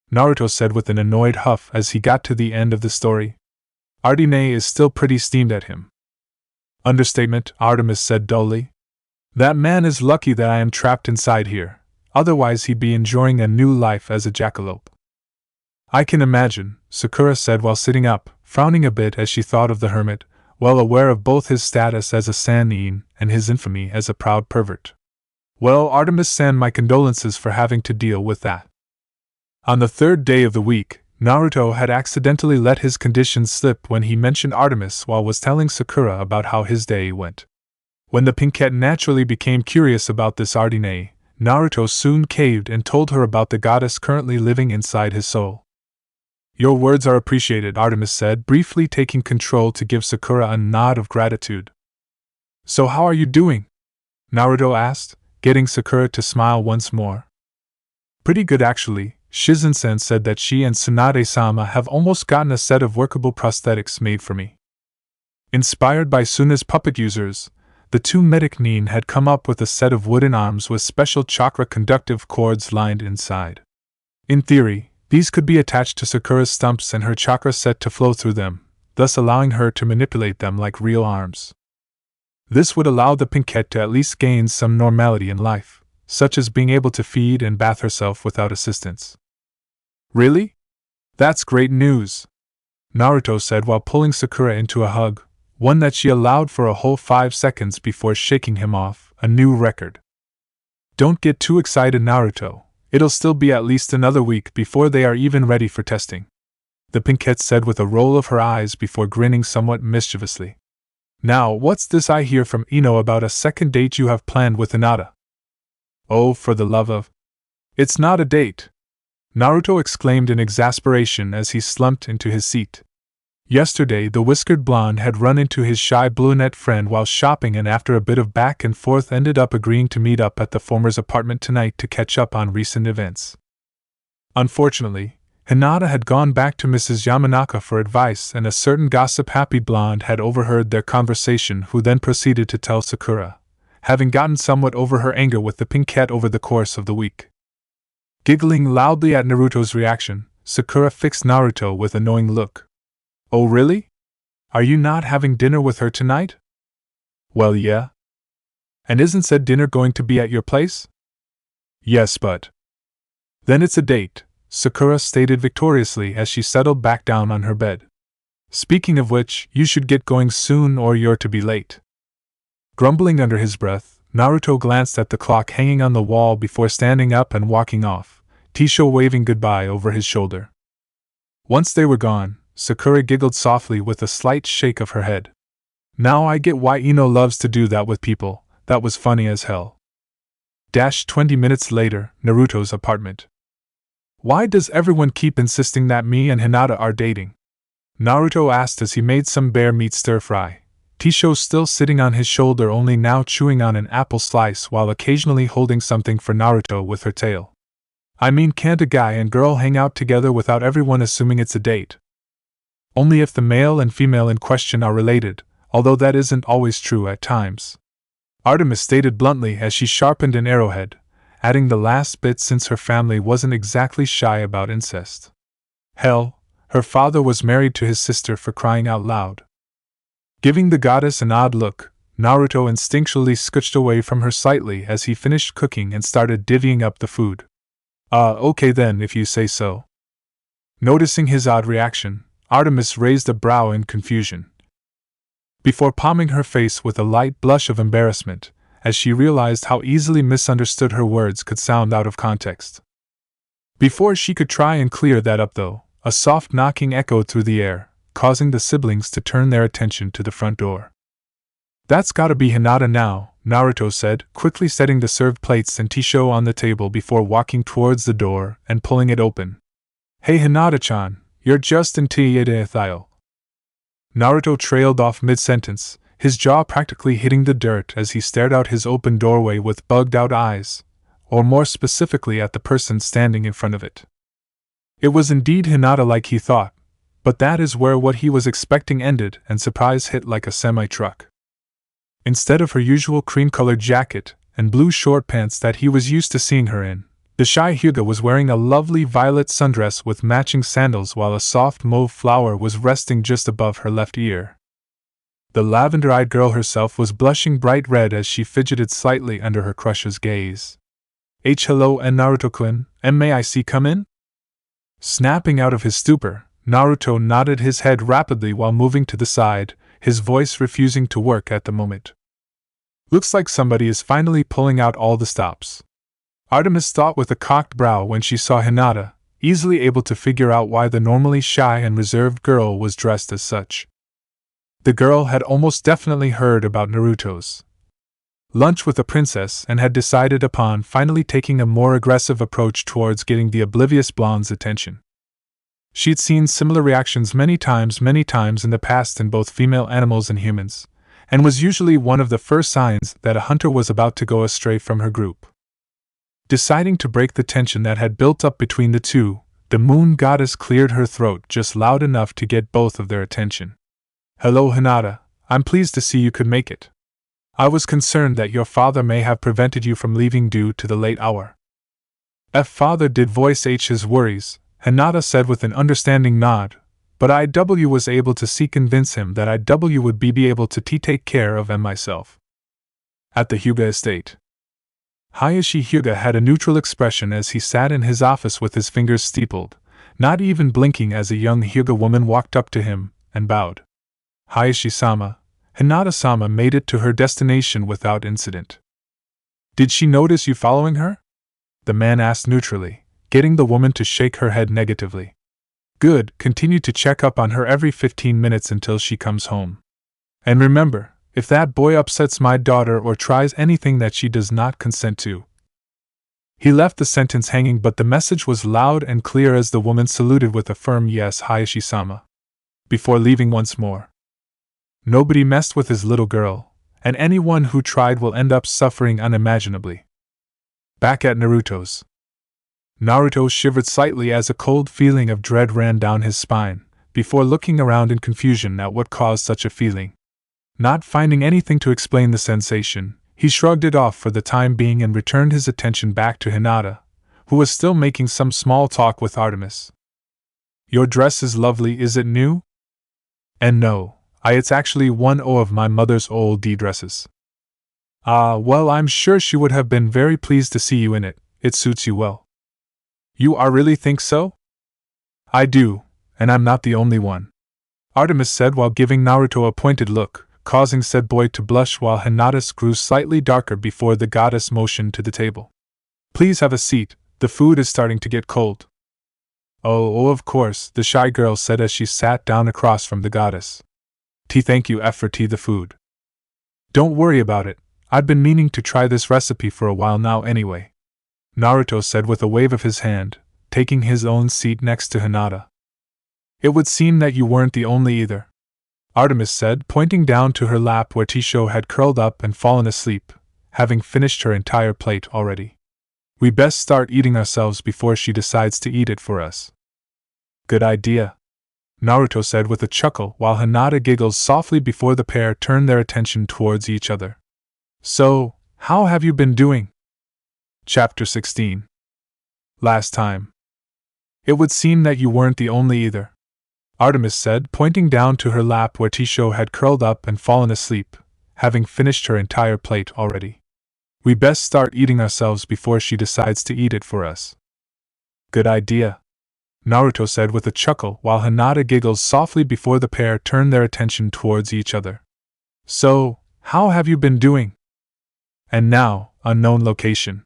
Naruto said with an annoyed huff as he got to the end of the story. Ardine is still pretty steamed at him. Understatement, Artemis said dully. That man is lucky that I am trapped inside here, otherwise he'd be enjoying a new life as a jackalope. I can imagine, Sakura said while sitting up, frowning a bit as she thought of the hermit, well aware of both his status as a Sannin and his infamy as a proud pervert. Well, Artemis-san, my condolences for having to deal with that. On the 3rd day of the week, Naruto had accidentally let his condition slip when he mentioned Artemis while was telling Sakura about how his day went. When the pinkette naturally became curious about this Ardine, Naruto soon caved and told her about the goddess currently living inside his soul. Your words are appreciated, Artemis said, briefly taking control to give Sakura a nod of gratitude. So how are you doing? Naruto asked, getting Sakura to smile once more. Pretty good actually. Shizen-sen said that she and Tsunade-sama have almost gotten a set of workable prosthetics made for me. Inspired by Suna's puppet users, the two medic Nin had come up with a set of wooden arms with special chakra-conductive cords lined inside. In theory, these could be attached to Sakura's stumps and her chakra set to flow through them, thus allowing her to manipulate them like real arms. This would allow the pinkette to at least gain some normality in life, such as being able to feed and bath herself without assistance. Really? That's great news, Naruto said while pulling Sakura into a hug, one that she allowed for a whole 5 seconds before shaking him off, a new record. Don't get too excited, Naruto. It'll still be at least another week before they are even ready for testing, the pinkette said with a roll of her eyes before grinning somewhat mischievously. Now, what's this I hear from Ino about a second date you have planned with Hinata? Oh, for the love of… It's not a date! Naruto exclaimed in exasperation as he slumped into his seat. Yesterday, the whiskered blonde had run into his shy brunette friend while shopping and after a bit of back and forth ended up agreeing to meet up at the former's apartment tonight to catch up on recent events. Unfortunately, Hinata had gone back to Mrs. Yamanaka for advice and a certain gossip-happy blonde had overheard their conversation who then proceeded to tell Sakura, having gotten somewhat over her anger with the pinkette over the course of the week. Giggling loudly at Naruto's reaction, Sakura fixed Naruto with a knowing look. Oh really? Are you not having dinner with her tonight? Well yeah. And isn't said dinner going to be at your place? Yes, but… Then it's a date, Sakura stated victoriously as she settled back down on her bed. Speaking of which, you should get going soon or you're to be late. Grumbling under his breath, Naruto glanced at the clock hanging on the wall before standing up and walking off, Tisho waving goodbye over his shoulder. Once they were gone, Sakura giggled softly with a slight shake of her head. Now I get why Ino loves to do that with people, that was funny as hell. 20 minutes later, Naruto's apartment. Why does everyone keep insisting that me and Hinata are dating? Naruto asked as he made some bear meat stir-fry, Tisho still sitting on his shoulder only now chewing on an apple slice while occasionally holding something for Naruto with her tail. I mean, can't a guy and girl hang out together without everyone assuming it's a date? Only if the male and female in question are related, although that isn't always true at times. Artemis stated bluntly as she sharpened an arrowhead, adding the last bit since her family wasn't exactly shy about incest. Hell, her father was married to his sister for crying out loud. Giving the goddess an odd look, Naruto instinctually scooched away from her slightly as he finished cooking and started divvying up the food. Okay then, if you say so. Noticing his odd reaction, Artemis raised a brow in confusion, before palming her face with a light blush of embarrassment, as she realized how easily misunderstood her words could sound out of context. Before she could try and clear that up though, a soft knocking echoed through the air, causing the siblings to turn their attention to the front door. That's gotta be Hinata now, Naruto said, quickly setting the served plates and Tisho on the table before walking towards the door and pulling it open. Hey Hinata-chan, you're just in Tiedeithio. Naruto trailed off mid-sentence, his jaw practically hitting the dirt as he stared out his open doorway with bugged-out eyes, or more specifically at the person standing in front of it. It was indeed Hinata like he thought, but that is where what he was expecting ended and surprise hit like a semi-truck. Instead of her usual cream-colored jacket and blue short pants that he was used to seeing her in, the shy Hyuga was wearing a lovely violet sundress with matching sandals while a soft mauve flower was resting just above her left ear. The lavender-eyed girl herself was blushing bright red as she fidgeted slightly under her crush's gaze. Hello and Naruto-kun, and may I see come in? Snapping out of his stupor, Naruto nodded his head rapidly while moving to the side, his voice refusing to work at the moment. Looks like somebody is finally pulling out all the stops. Artemis thought with a cocked brow when she saw Hinata, easily able to figure out why the normally shy and reserved girl was dressed as such. The girl had almost definitely heard about Naruto's lunch with a princess and had decided upon finally taking a more aggressive approach towards getting the oblivious blonde's attention. She'd seen similar reactions many times in the past in both female animals and humans, and was usually one of the first signs that a hunter was about to go astray from her group. Deciding to break the tension that had built up between the two, the moon goddess cleared her throat just loud enough to get both of their attention. "Hello, Hinata. I'm pleased to see you could make it. I was concerned that your father may have prevented you from leaving due to the late hour." Father did voice his worries, Hinata said with an understanding nod, but IW was able to convince him that IW would be able to take care of him myself. At the Hyuga estate, Hayashi Hyuga had a neutral expression as he sat in his office with his fingers steepled, not even blinking as a young Hyuga woman walked up to him and bowed. "Hayashi-sama, Hinata-sama made it to her destination without incident. Did she notice you following her?" the man asked neutrally, getting the woman to shake her head negatively. "Good, continue to check up on her every 15 minutes until she comes home. And remember, if that boy upsets my daughter or tries anything that she does not consent to." He left the sentence hanging, but the message was loud and clear as the woman saluted with a firm "Yes, Hayashi-sama," before leaving once more. Nobody messed with his little girl, and anyone who tried will end up suffering unimaginably. Back at Naruto's, Naruto shivered slightly as a cold feeling of dread ran down his spine, before looking around in confusion at what caused such a feeling. Not finding anything to explain the sensation, he shrugged it off for the time being and returned his attention back to Hinata, who was still making some small talk with Artemis. "Your dress is lovely, is it new?" "And no, it's actually one of my mother's old dresses." "Ah, well, I'm sure she would have been very pleased to see you in it. It suits you well." "You really think so?" "I do, and I'm not the only one," Artemis said while giving Naruto a pointed look, causing said boy to blush while Hinata's grew slightly darker before the goddess motioned to the table. "Please have a seat, the food is starting to get cold." Oh, of course," the shy girl said as she sat down across from the goddess. Thank you for the food." "Don't worry about it, I'd been meaning to try this recipe for a while now anyway," Naruto said with a wave of his hand, taking his own seat next to Hinata. "It would seem that you weren't the only either," Artemis said, pointing down to her lap where Tisho had curled up and fallen asleep, having finished her entire plate already. "We best start eating ourselves before she decides to eat it for us." "Good idea," Naruto said with a chuckle while Hinata giggled softly before the pair turned their attention towards each other. "So, how have you been doing?" Chapter 16. Last time. "It would seem that you weren't the only either," Artemis said, pointing down to her lap where Tisho had curled up and fallen asleep, having finished her entire plate already. "We best start eating ourselves before she decides to eat it for us." "Good idea," Naruto said with a chuckle while Hinata giggled softly before the pair turned their attention towards each other. "So, how have you been doing?" And now, unknown location.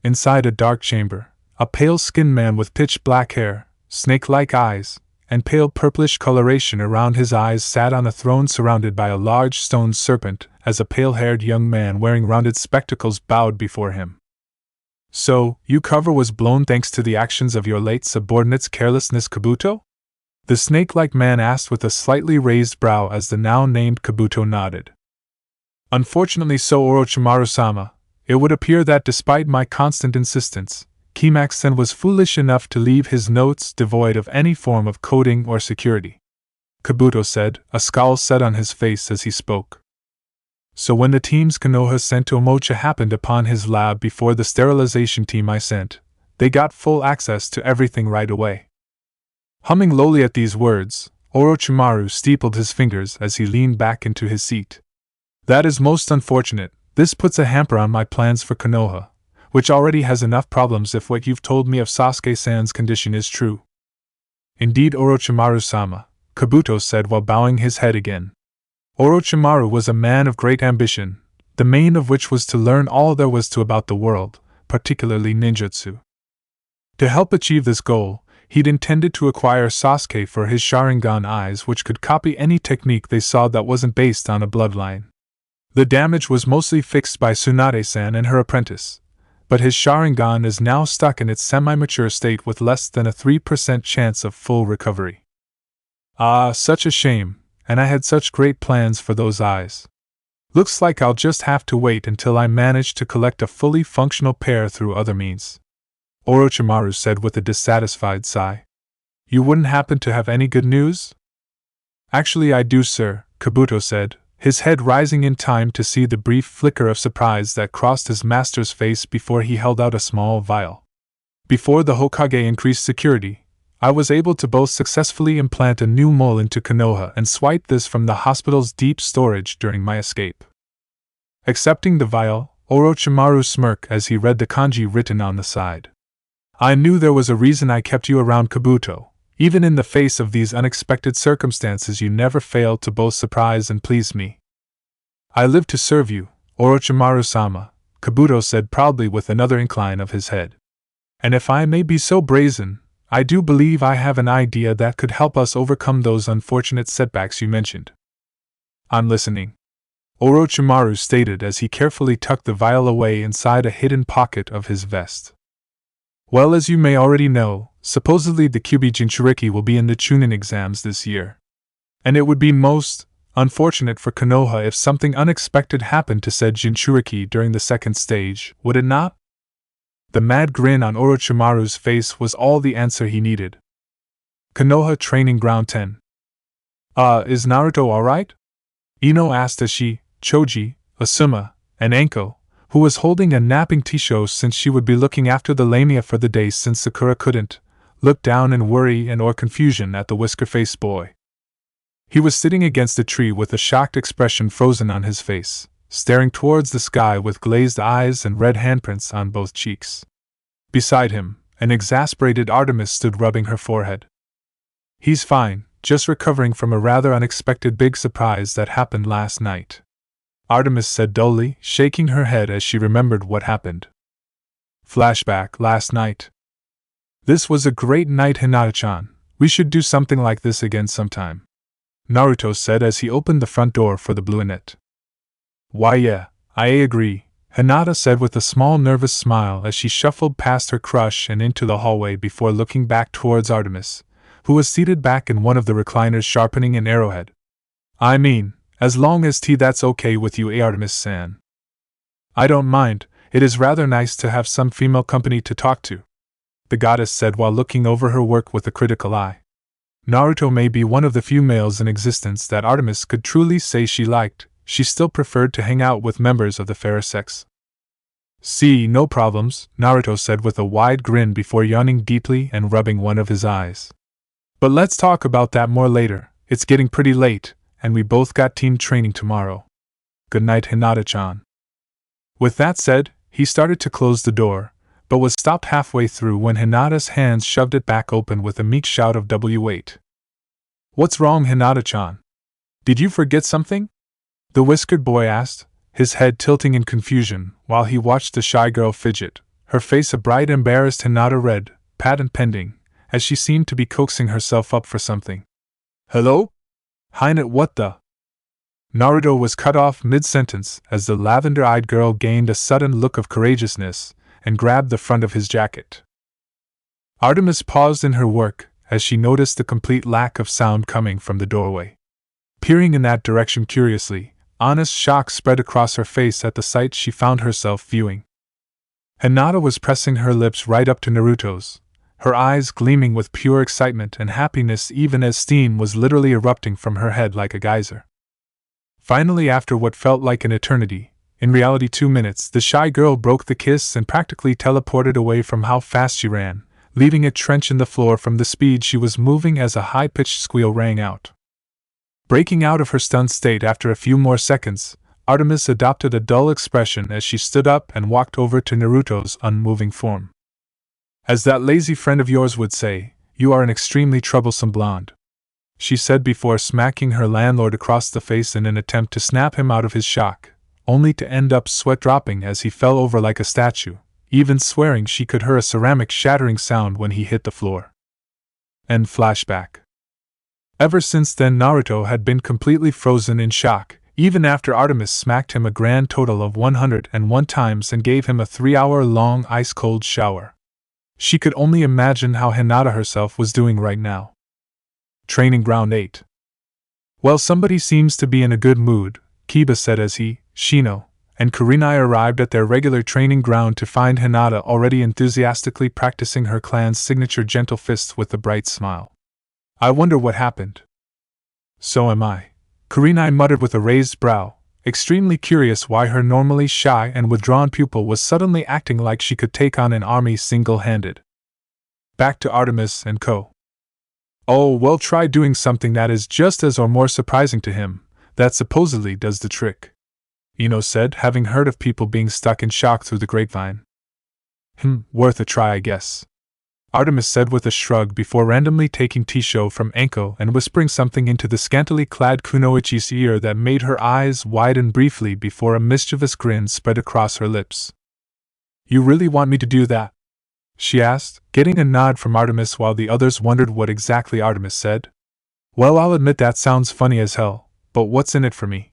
Inside a dark chamber, a pale-skinned man with pitch-black hair, snake-like eyes, and pale purplish coloration around his eyes sat on a throne surrounded by a large stone serpent as a pale-haired young man wearing rounded spectacles bowed before him. "So, your cover was blown thanks to the actions of your late subordinate's carelessness, Kabuto?" the snake-like man asked with a slightly raised brow as the now-named Kabuto nodded. "Unfortunately so, Orochimaru-sama. It would appear that despite my constant insistence, Kimax-sen was foolish enough to leave his notes devoid of any form of coding or security," Kabuto said, a scowl set on his face as he spoke. "So when the teams Konoha sent to Omocha happened upon his lab before the sterilization team I sent, they got full access to everything right away." Humming lowly at these words, Orochimaru steepled his fingers as he leaned back into his seat. "That is most unfortunate. This puts a hamper on my plans for Konoha, which already has enough problems if what you've told me of Sasuke-san's condition is true." "Indeed, Orochimaru-sama," Kabuto said while bowing his head again. Orochimaru was a man of great ambition, the main of which was to learn all there was to about the world, particularly ninjutsu. To help achieve this goal, he'd intended to acquire Sasuke for his Sharingan eyes, which could copy any technique they saw that wasn't based on a bloodline. The damage was mostly fixed by Tsunade-san and her apprentice, but his Sharingan is now stuck in its semi-mature state with less than a 3% chance of full recovery. Ah, such a shame, and I had such great plans for those eyes. Looks like I'll just have to wait until I manage to collect a fully functional pair through other means, Orochimaru said with a dissatisfied sigh. You wouldn't happen to have any good news? Actually I do, sir, Kabuto said, his head rising in time to see the brief flicker of surprise that crossed his master's face before he held out a small vial. Before the Hokage increased security, I was able to both successfully implant a new mole into Konoha and swipe this from the hospital's deep storage during my escape. Accepting the vial, Orochimaru smirked as he read the kanji written on the side. I knew there was a reason I kept you around, Kabuto. Even in the face of these unexpected circumstances, you never failed to both surprise and please me. I live to serve you, Orochimaru-sama, Kabuto said proudly with another incline of his head. And if I may be so brazen, I do believe I have an idea that could help us overcome those unfortunate setbacks you mentioned. I'm listening, Orochimaru stated as he carefully tucked the vial away inside a hidden pocket of his vest. Well, as you may already know, supposedly the Kyuubi Jinchuriki will be in the Chunin exams this year. And it would be most unfortunate for Konoha if something unexpected happened to said Jinchuriki during the second stage, would it not? The mad grin on Orochimaru's face was all the answer he needed. Konoha Training Ground 10. Is Naruto alright? Ino asked as she, Choji, Asuma, and Anko, who was holding a napping Tisho since she would be looking after the Lamia for the day since Sakura couldn't, looked down in worry and or confusion at the whisker-faced boy. He was sitting against a tree with a shocked expression frozen on his face, staring towards the sky with glazed eyes and red handprints on both cheeks. Beside him, an exasperated Artemis stood rubbing her forehead. He's fine, just recovering from a rather unexpected big surprise that happened last night, Artemis said dully, shaking her head as she remembered what happened. Flashback, last night. This was a great night, Hinata-chan. We should do something like this again sometime, Naruto said as he opened the front door for the Bluenet. Why yeah, I agree, Hinata said with a small nervous smile as she shuffled past her crush and into the hallway before looking back towards Artemis, who was seated back in one of the recliners sharpening an arrowhead. I mean, as long as that's okay with you, Artemis-san. I don't mind, it is rather nice to have some female company to talk to, the goddess said while looking over her work with a critical eye. Naruto may be one of the few males in existence that Artemis could truly say she liked, she still preferred to hang out with members of the fairer sex. See, no problems, Naruto said with a wide grin before yawning deeply and rubbing one of his eyes. But let's talk about that more later, it's getting pretty late, and we both got team training tomorrow. Good night, Hinata-chan. With that said, he started to close the door, but was stopped halfway through when Hinata's hands shoved it back open with a meek shout of W8. What's wrong, Hinata-chan? Did you forget something? The whiskered boy asked, his head tilting in confusion while he watched the shy girl fidget, her face a bright embarrassed Hinata red, patent pending, as she seemed to be coaxing herself up for something. Hello? Hinata, what the? Naruto was cut off mid-sentence as the lavender-eyed girl gained a sudden look of courageousness and grabbed the front of his jacket. Artemis paused in her work as she noticed the complete lack of sound coming from the doorway. Peering in that direction curiously, honest shock spread across her face at the sight she found herself viewing. Hinata was pressing her lips right up to Naruto's, her eyes gleaming with pure excitement and happiness even as steam was literally erupting from her head like a geyser. Finally, after what felt like an eternity, in reality 2 minutes, the shy girl broke the kiss and practically teleported away from how fast she ran, leaving a trench in the floor from the speed she was moving as a high-pitched squeal rang out. Breaking out of her stunned state after a few more seconds, Artemis adopted a dull expression as she stood up and walked over to Naruto's unmoving form. As that lazy friend of yours would say, you are an extremely troublesome blonde, she said before smacking her landlord across the face in an attempt to snap him out of his shock, only to end up sweat dropping as he fell over like a statue, even swearing she could hear a ceramic shattering sound when he hit the floor. End flashback. Ever since then, Naruto had been completely frozen in shock, even after Artemis smacked him a grand total of 101 times and gave him a 3-hour-long ice-cold shower. She could only imagine how Hinata herself was doing right now. Training Ground 8. Well, somebody seems to be in a good mood, Kiba said as he, Shino, and Kurenai arrived at their regular training ground to find Hinata already enthusiastically practicing her clan's signature gentle fists with a bright smile. I wonder what happened. So am I, Kurenai muttered with a raised brow, extremely curious why her normally shy and withdrawn pupil was suddenly acting like she could take on an army single-handed. Back to Artemis and co. Oh, well, try doing something that is just as or more surprising to him, that supposedly does the trick, Ino said, having heard of people being stuck in shock through the grapevine. Worth a try, I guess, Artemis said with a shrug before randomly taking Tisho from Anko and whispering something into the scantily clad Kunoichi's ear that made her eyes widen briefly before a mischievous grin spread across her lips. You really want me to do that? She asked, getting a nod from Artemis while the others wondered what exactly Artemis said. Well, I'll admit that sounds funny as hell, but what's in it for me?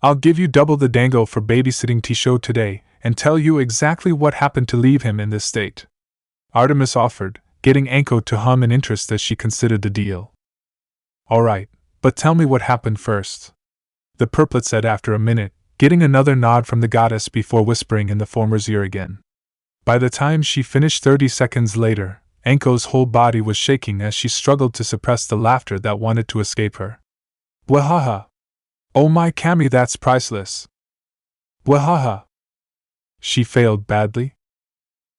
I'll give you double the dango for babysitting Tisho today, and tell you exactly what happened to leave him in this state, Artemis offered, getting Anko to hum in interest as she considered the deal. All right, but tell me what happened first, the purplet said after a minute, getting another nod from the goddess before whispering in the former's ear again. By the time she finished 30 seconds later, Anko's whole body was shaking as she struggled to suppress the laughter that wanted to escape her. Wahaha! Oh my Kami, that's priceless! Wahaha! She failed badly.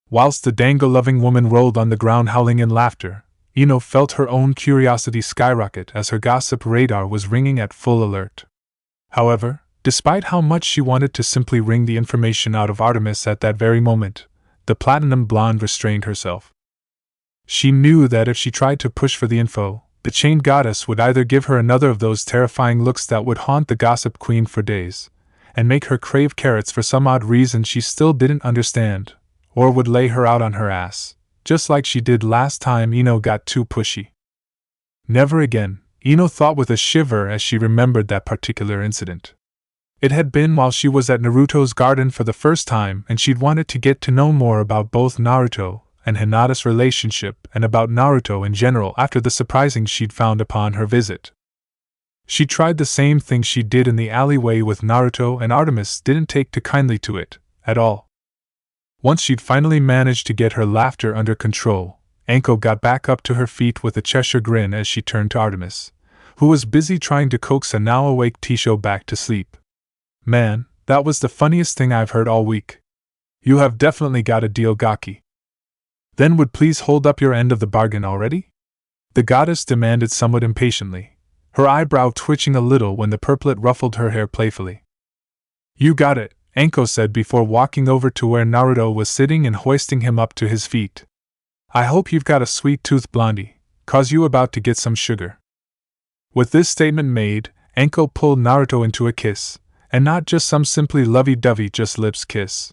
Whilst the dango-loving woman rolled on the ground howling in laughter, Ino felt her own curiosity skyrocket as her gossip radar was ringing at full alert. However, despite how much she wanted to simply wring the information out of Artemis at that very moment, the platinum blonde restrained herself. She knew that if she tried to push for the info, the chained goddess would either give her another of those terrifying looks that would haunt the gossip queen for days, and make her crave carrots for some odd reason she still didn't understand, or would lay her out on her ass, just like she did last time Ino got too pushy. Never again, Ino thought with a shiver as she remembered that particular incident. It had been while she was at Naruto's garden for the first time, and she'd wanted to get to know more about both Naruto and Hinata's relationship and about Naruto in general after the surprising she'd found upon her visit. She tried the same thing she did in the alleyway with Naruto, and Artemis didn't take too kindly to it, at all. Once she'd finally managed to get her laughter under control, Anko got back up to her feet with a Cheshire grin as she turned to Artemis, who was busy trying to coax a now-awake Tisho back to sleep. Man, that was the funniest thing I've heard all week. You have definitely got a deal, Gaki. Then would please hold up your end of the bargain already? The goddess demanded somewhat impatiently, her eyebrow twitching a little when the purplet ruffled her hair playfully. You got it, Anko said before walking over to where Naruto was sitting and hoisting him up to his feet. I hope you've got a sweet tooth, Blondie, 'cause you about to get some sugar. With this statement made, Anko pulled Naruto into a kiss, and not just some simply lovey-dovey just lips kiss.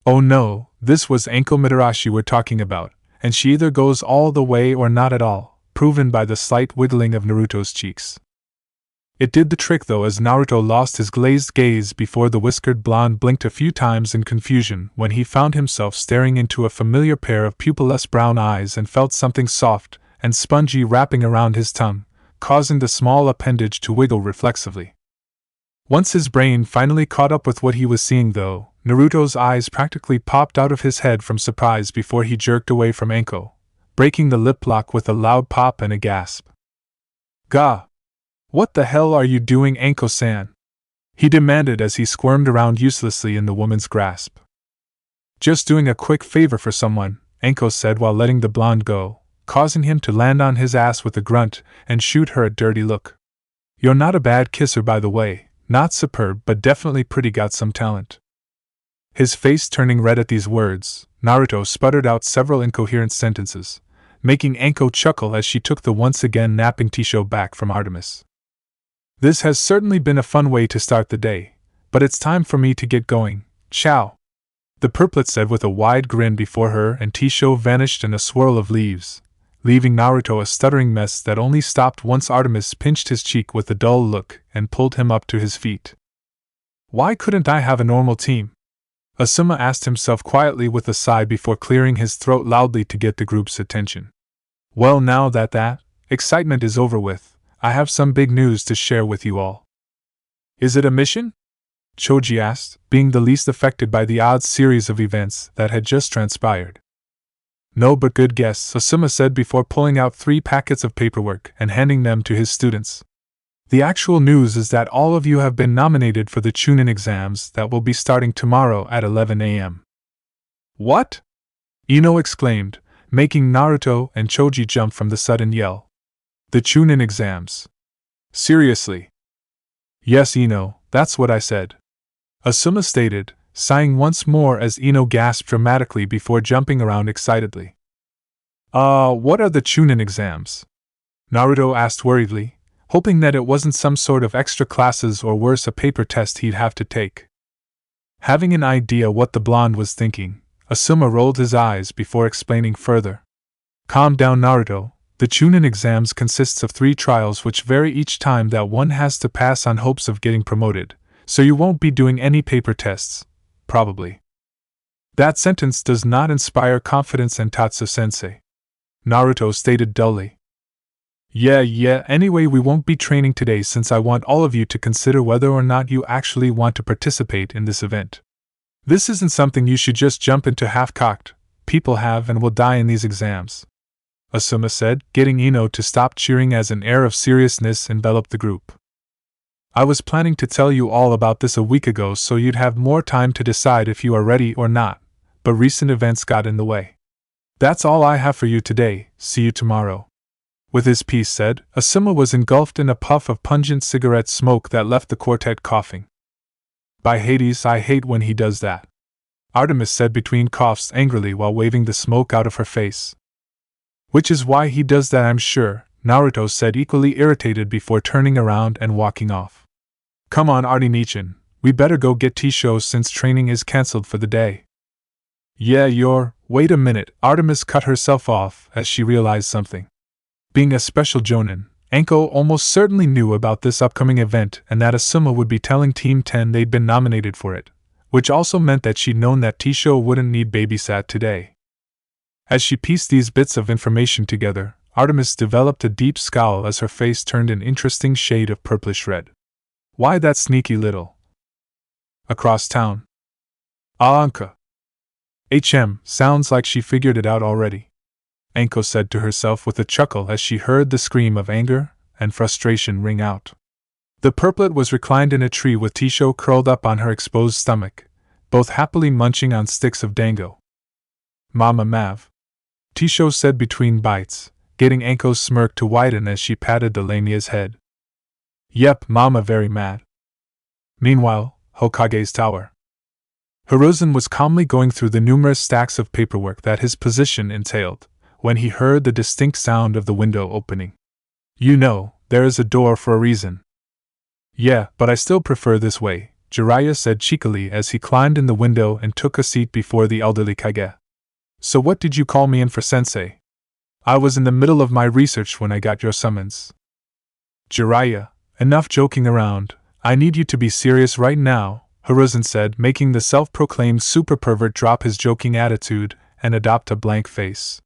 Oh no, this was Anko Mitarashi we're talking about, and she either goes all the way or not at all, proven by the slight wiggling of Naruto's cheeks. It did the trick though, as Naruto lost his glazed gaze before the whiskered blonde blinked a few times in confusion when he found himself staring into a familiar pair of pupilless brown eyes and felt something soft and spongy wrapping around his tongue, causing the small appendage to wiggle reflexively. Once his brain finally caught up with what he was seeing though, Naruto's eyes practically popped out of his head from surprise before he jerked away from Anko, breaking the lip lock with a loud pop and a gasp. Gah! What the hell are you doing, Anko-san? He demanded as he squirmed around uselessly in the woman's grasp. Just doing a quick favor for someone, Anko said while letting the blonde go, causing him to land on his ass with a grunt and shoot her a dirty look. You're not a bad kisser, by the way, not superb but definitely pretty, got some talent. His face turning red at these words, Naruto sputtered out several incoherent sentences, making Anko chuckle as she took the once again napping Tisho back from Artemis. This has certainly been a fun way to start the day, but it's time for me to get going. Ciao! The purplet said with a wide grin before her, and Tisho vanished in a swirl of leaves, leaving Naruto a stuttering mess that only stopped once Artemis pinched his cheek with a dull look and pulled him up to his feet. Why couldn't I have a normal team? Asuma asked himself quietly with a sigh before clearing his throat loudly to get the group's attention. Well, now that excitement is over with, I have some big news to share with you all. Is it a mission? Choji asked, being the least affected by the odd series of events that had just transpired. No, but good guess, Asuma said before pulling out 3 packets of paperwork and handing them to his students. The actual news is that all of you have been nominated for the Chunin exams that will be starting tomorrow at 11 a.m. What? Ino exclaimed, making Naruto and Choji jump from the sudden yell. The Chunin exams. Seriously? Yes, Ino, that's what I said. Asuma stated, sighing once more as Ino gasped dramatically before jumping around excitedly. What are the Chunin exams? Naruto asked worriedly, hoping that it wasn't some sort of extra classes or worse a paper test he'd have to take. Having an idea what the blonde was thinking, Asuma rolled his eyes before explaining further. Calm down, Naruto. The Chunin exams consists of 3 trials which vary each time that one has to pass on hopes of getting promoted, so you won't be doing any paper tests, probably. That sentence does not inspire confidence in Tatsu-sensei. Naruto stated dully. Yeah, anyway we won't be training today since I want all of you to consider whether or not you actually want to participate in this event. This isn't something you should just jump into half-cocked. People have and will die in these exams. Asuma said, getting Ino to stop cheering as an air of seriousness enveloped the group. I was planning to tell you all about this a week ago so you'd have more time to decide if you are ready or not, but recent events got in the way. That's all I have for you today, see you tomorrow. With his piece said, Asuma was engulfed in a puff of pungent cigarette smoke that left the quartet coughing. By Hades, I hate when he does that. Artemis said between coughs angrily while waving the smoke out of her face. Which is why he does that, I'm sure, Naruto said, equally irritated before turning around and walking off. Come on, Artemis, we better go get T-shows since training is cancelled for the day. Wait a minute, Artemis cut herself off as she realized something. Being a special Jonin, Anko almost certainly knew about this upcoming event and that Asuma would be telling Team 10 they'd been nominated for it, which also meant that she'd known that T-show wouldn't need babysat today. As she pieced these bits of information together, Artemis developed a deep scowl as her face turned an interesting shade of purplish red. Why that sneaky little? Across town. Anka. Sounds like she figured it out already. Anko said to herself with a chuckle as she heard the scream of anger and frustration ring out. The purplet was reclined in a tree with Tisho curled up on her exposed stomach, both happily munching on sticks of dango. Mama Mav. Tisho said between bites, getting Anko's smirk to widen as she patted the lamia's head. Yep, Mama very mad. Meanwhile, Hokage's tower. Hiruzen was calmly going through the numerous stacks of paperwork that his position entailed, when he heard the distinct sound of the window opening. You know, there is a door for a reason. Yeah, but I still prefer this way, Jiraiya said cheekily as he climbed in the window and took a seat before the elderly Kage. So what did you call me in for, sensei? I was in the middle of my research when I got your summons. Jiraiya, enough joking around, I need you to be serious right now, Hiruzen said, making the self-proclaimed super pervert drop his joking attitude and adopt a blank face.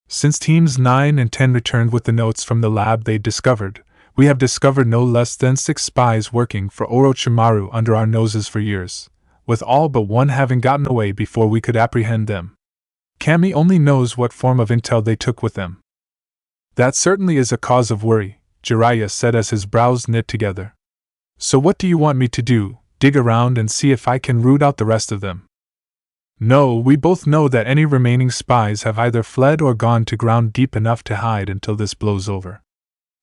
Since teams 9 and 10 returned with the notes from the lab they'd discovered, we have discovered no less than 6 spies working for Orochimaru under our noses for years, with all but one having gotten away before we could apprehend them. Kami only knows what form of intel they took with them. That certainly is a cause of worry, Jiraiya said as his brows knit together. So what do you want me to do, dig around and see if I can root out the rest of them? No, we both know that any remaining spies have either fled or gone to ground deep enough to hide until this blows over.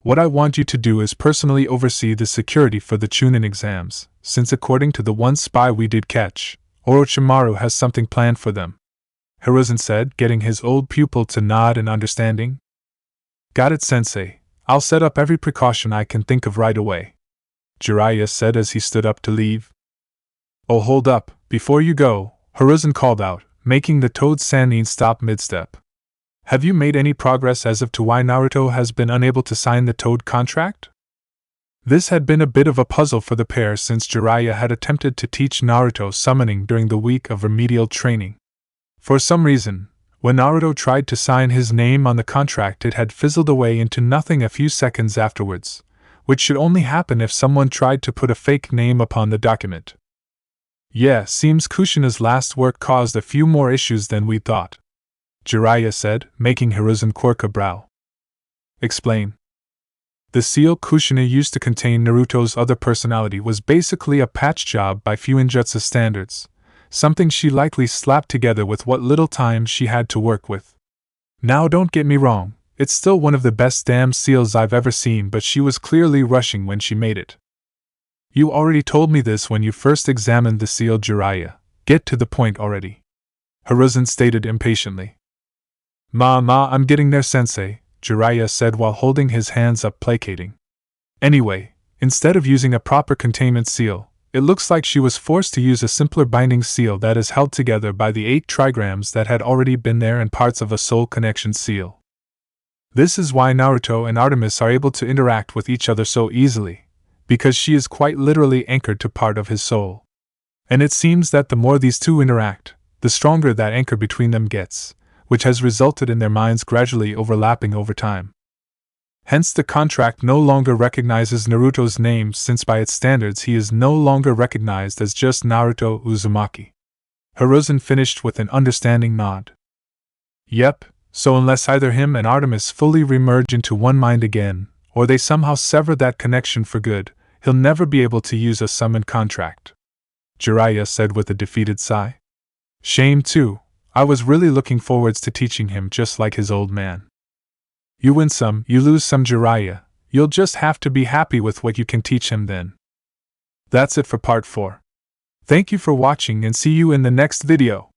What I want you to do is personally oversee the security for the Chunin exams, since according to the one spy we did catch, Orochimaru has something planned for them. Hiruzen said, getting his old pupil to nod in understanding. Got it, sensei. I'll set up every precaution I can think of right away, Jiraiya said as he stood up to leave. Oh, hold up, before you go, Hiruzen called out, making the Toad Sannin stop mid-step. Have you made any progress as to why Naruto has been unable to sign the Toad contract? This had been a bit of a puzzle for the pair since Jiraiya had attempted to teach Naruto summoning during the week of remedial training. For some reason, when Naruto tried to sign his name on the contract, it had fizzled away into nothing a few seconds afterwards, which should only happen if someone tried to put a fake name upon the document. Yeah, seems Kushina's last work caused a few more issues than we thought, Jiraiya said, making Hiruzen quirk a brow. Explain. The seal Kushina used to contain Naruto's other personality was basically a patch job by Fuinjutsu standards, something she likely slapped together with what little time she had to work with. Now don't get me wrong, it's still one of the best damn seals I've ever seen, but she was clearly rushing when she made it. You already told me this when you first examined the seal, Jiraiya. Get to the point already, Hiruzen stated impatiently. I'm getting there, sensei, Jiraiya said while holding his hands up placating. Anyway, instead of using a proper containment seal, it looks like she was forced to use a simpler binding seal that is held together by the 8 trigrams that had already been there and parts of a soul connection seal. This is why Naruto and Artemis are able to interact with each other so easily, because she is quite literally anchored to part of his soul. And it seems that the more these two interact, the stronger that anchor between them gets, which has resulted in their minds gradually overlapping over time. Hence the contract no longer recognizes Naruto's name, since by its standards he is no longer recognized as just Naruto Uzumaki. Hiruzen finished with an understanding nod. Yep, so unless either him and Artemis fully remerge into one mind again, or they somehow sever that connection for good, he'll never be able to use a summon contract, Jiraiya said with a defeated sigh. Shame too. I was really looking forwards to teaching him just like his old man. You win some, you lose some, Jiraiya. You'll just have to be happy with what you can teach him then. That's it for part 4. Thank you for watching and see you in the next video.